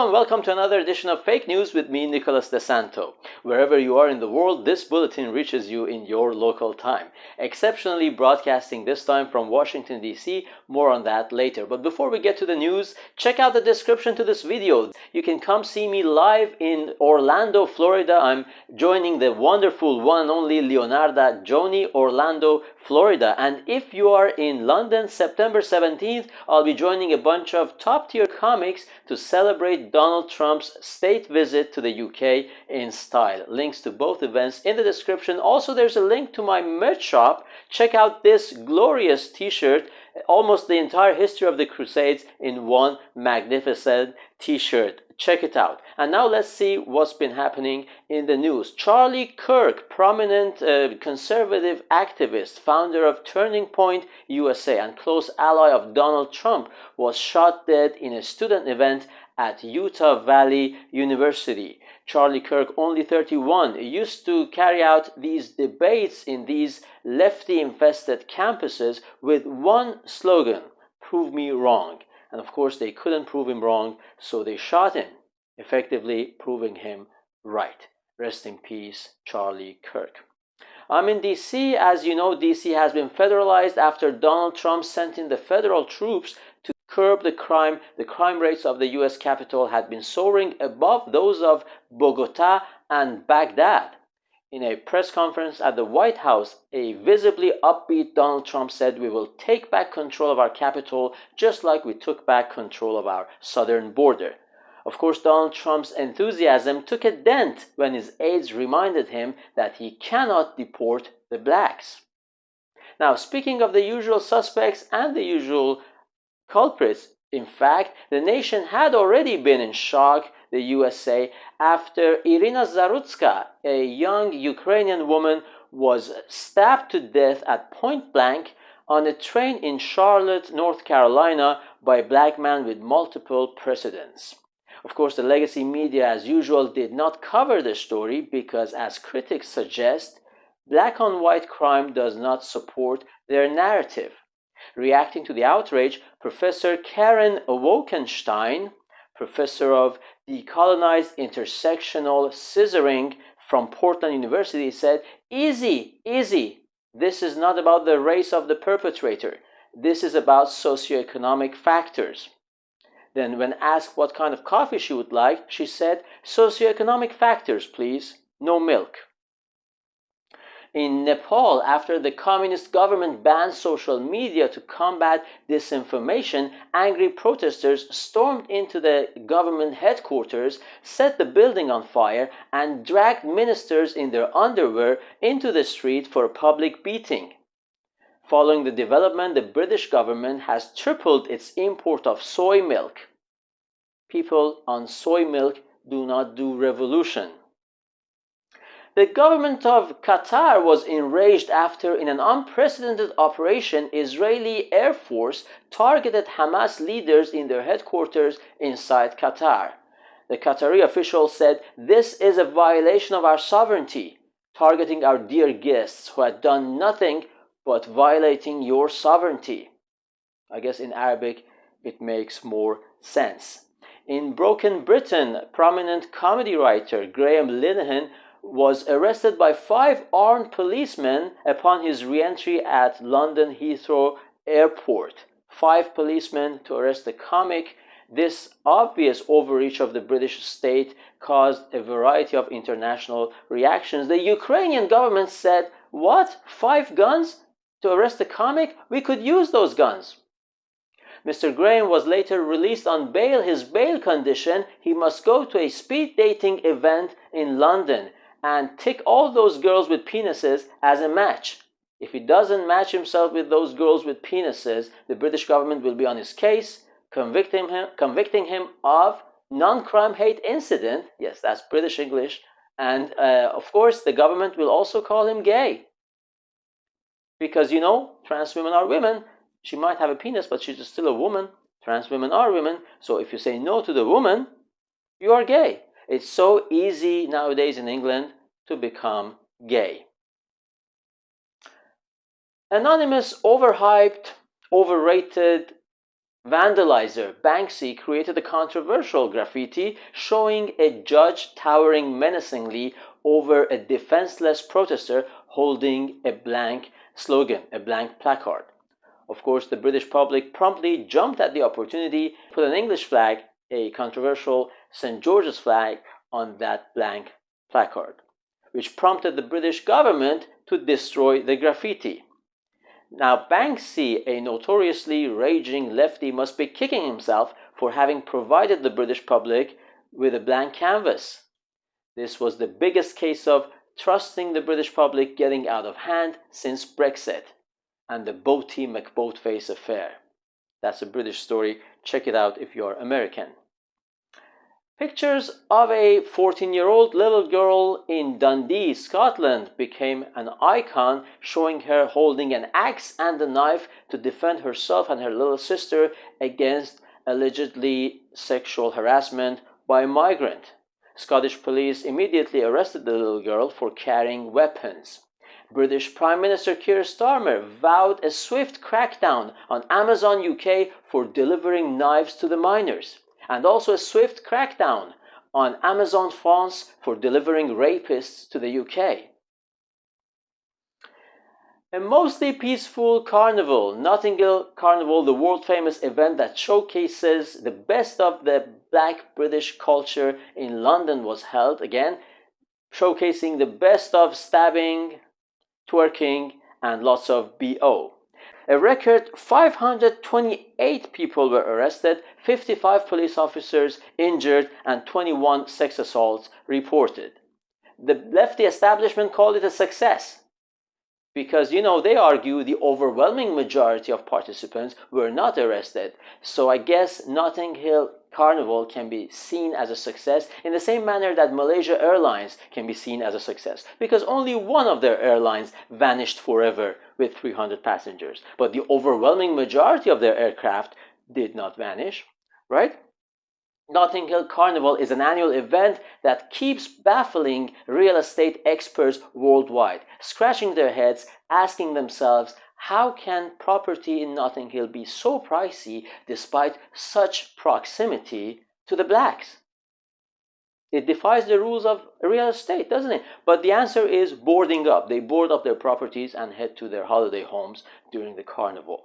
everyone, welcome to another edition of Fake News with me, Nicholas DeSanto. Wherever you are in the world, this bulletin reaches you in your local time. Exceptionally broadcasting this time from Washington, D.C. More on that later. But before we get to the news, check out the description to this video. You can come see me live in Orlando, Florida. I'm joining the wonderful one and only Leonarda Joni, Orlando, Florida. And if you are in London, September 17th, I'll be joining a bunch of top-tier comics to celebrate Donald Trump's state visit to the UK in style. Links to both events in the description. Also, there's a link to my merch shop. Check out this glorious t-shirt, almost the entire history of the Crusades in one magnificent t-shirt. Check it out. And now let's see what's been happening in the news. Charlie Kirk, prominent conservative activist, founder of Turning Point USA and close ally of Donald Trump, was shot dead in a student event at Utah Valley University. Charlie Kirk, only 31, used to carry out these debates in these lefty-infested campuses with one slogan: "Prove me wrong." And of course, they couldn't prove him wrong, so they shot him, effectively proving him right. Rest in peace, Charlie Kirk. I'm in D.C. As you know, D.C. has been federalized after Donald Trump sent in the federal troops to curb the crime. The crime rates of the U.S. Capitol had been soaring above those of Bogota and Baghdad. In a press conference at the White House, a visibly upbeat Donald Trump said, "We will take back control of our capital just like we took back control of our southern border." Of course, Donald Trump's enthusiasm took a dent when his aides reminded him that he cannot deport the blacks. Now, speaking of the usual suspects and the usual culprits, in fact, the nation had already been in shock, the USA, after Irina Zarutska, a young Ukrainian woman, was stabbed to death at point blank on a train in Charlotte, North Carolina, by a black man with multiple precedents. Of course, the legacy media, as usual, did not cover the story because, as critics suggest, black-on-white crime does not support their narrative. Reacting to the outrage, Professor Karen Wokenstein, professor of decolonized intersectional scissoring from Portland University, said, Easy. This is not about the race of the perpetrator. This is about socioeconomic factors." Then when asked what kind of coffee she would like, she said, "Socioeconomic factors, please. No milk." In Nepal, after the communist government banned social media to combat disinformation, angry protesters stormed into the government headquarters, set the building on fire, and dragged ministers in their underwear into the street for a public beating. Following the development, the British government has tripled its import of soy milk. People on soy milk do not do revolution. The government of Qatar was enraged after, in an unprecedented operation, Israeli Air Force targeted Hamas leaders in their headquarters inside Qatar. The Qatari official said, "This is a violation of our sovereignty, targeting our dear guests who had done nothing but violating your sovereignty." I guess in Arabic it makes more sense. In Broken Britain, prominent comedy writer Graham Linehan was arrested by 5 armed policemen upon his re-entry at London Heathrow Airport. 5 policemen to arrest the comic. This obvious overreach of the British state caused a variety of international reactions. The Ukrainian government said, "What? 5 guns to arrest the comic? We could use those guns." Mr. Graham was later released on bail. His bail condition: he must go to a speed dating event in London and tick all those girls with penises as a match. If he doesn't match himself with those girls with penises, the British government will be on his case, convicting him of non-crime hate incident. Yes, that's British English. And of course, the government will also call him gay. Because, you know, trans women are women. She might have a penis, but she's still a woman. Trans women are women. So if you say no to the woman, you are gay. It's so easy nowadays in England to become gay. Anonymous, overhyped, overrated vandalizer Banksy created a controversial graffiti showing a judge towering menacingly over a defenseless protester holding a blank slogan, a blank placard. Of course, the British public promptly jumped at the opportunity, put an English flag, a controversial St. George's flag, on that blank placard, which prompted the British government to destroy the graffiti. Now, Banksy, a notoriously raging lefty, must be kicking himself for having provided the British public with a blank canvas. This was the biggest case of trusting the British public getting out of hand since Brexit and the Boaty McBoatface affair. That's a British story. Check it out if you're American. Pictures of a 14-year-old little girl in Dundee, Scotland became an icon, showing her holding an axe and a knife to defend herself and her little sister against allegedly sexual harassment by a migrant. Scottish police immediately arrested the little girl for carrying weapons. British Prime Minister Keir Starmer vowed a swift crackdown on Amazon UK for delivering knives to the miners, and also a swift crackdown on Amazon France for delivering rapists to the UK. A mostly peaceful carnival, Notting Hill Carnival, the world-famous event that showcases the best of the Black British culture in London, was held again, showcasing the best of stabbing, twerking, and lots of BO. A record 528 people were arrested, 55 police officers injured, and 21 sex assaults reported. The lefty establishment called it a success because, they argue the overwhelming majority of participants were not arrested. So I guess Notting Hill Carnival can be seen as a success in the same manner that Malaysia Airlines can be seen as a success, because only one of their airlines vanished forever with 300 passengers, but the overwhelming majority of their aircraft did not vanish, right? Notting Hill Carnival is an annual event that keeps baffling real estate experts worldwide, scratching their heads, asking themselves, how can property in Notting Hill be so pricey despite such proximity to the blacks? It defies the rules of real estate, doesn't it? But the answer is boarding up. They board up their properties and head to their holiday homes during the carnival.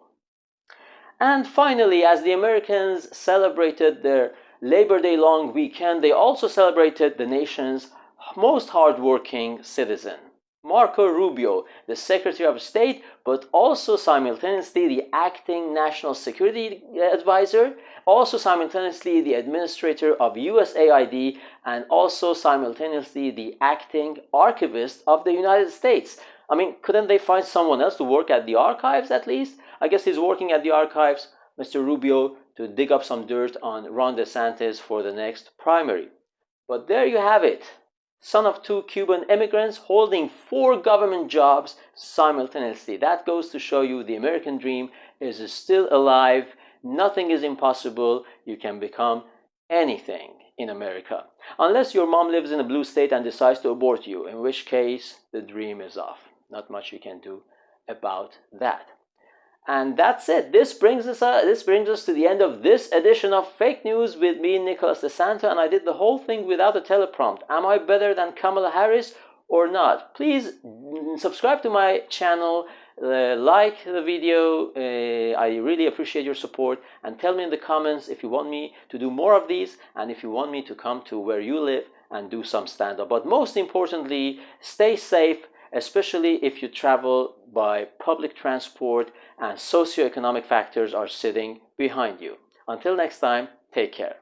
And finally, as the Americans celebrated their Labor Day long weekend, they also celebrated the nation's most hardworking citizen, Marco Rubio, the Secretary of State, but also simultaneously the acting National Security Advisor, also simultaneously the Administrator of USAID, and also simultaneously the acting Archivist of the United States. I mean, couldn't they find someone else to work at the archives at least? I guess he's working at the archives, Mr. Rubio, to dig up some dirt on Ron DeSantis for the next primary. But there you have it. Son of two Cuban immigrants holding 4 government jobs simultaneously. That goes to show you the American dream is still alive. Nothing is impossible. You can become anything in America. Unless your mom lives in a blue state and decides to abort you, in which case the dream is off. Not much you can do about that. And that's it. This brings us to the end of this edition of Fake News with me, Nicholas DeSanto, and I did the whole thing without a teleprompt. Am I better than Kamala Harris or not? Please subscribe to my channel, like the video. I really appreciate your support, and tell me in the comments if you want me to do more of these and if you want me to come to where you live and do some stand-up. But most importantly, stay safe, especially if you travel by public transport and socioeconomic factors are sitting behind you. Until next time, take care.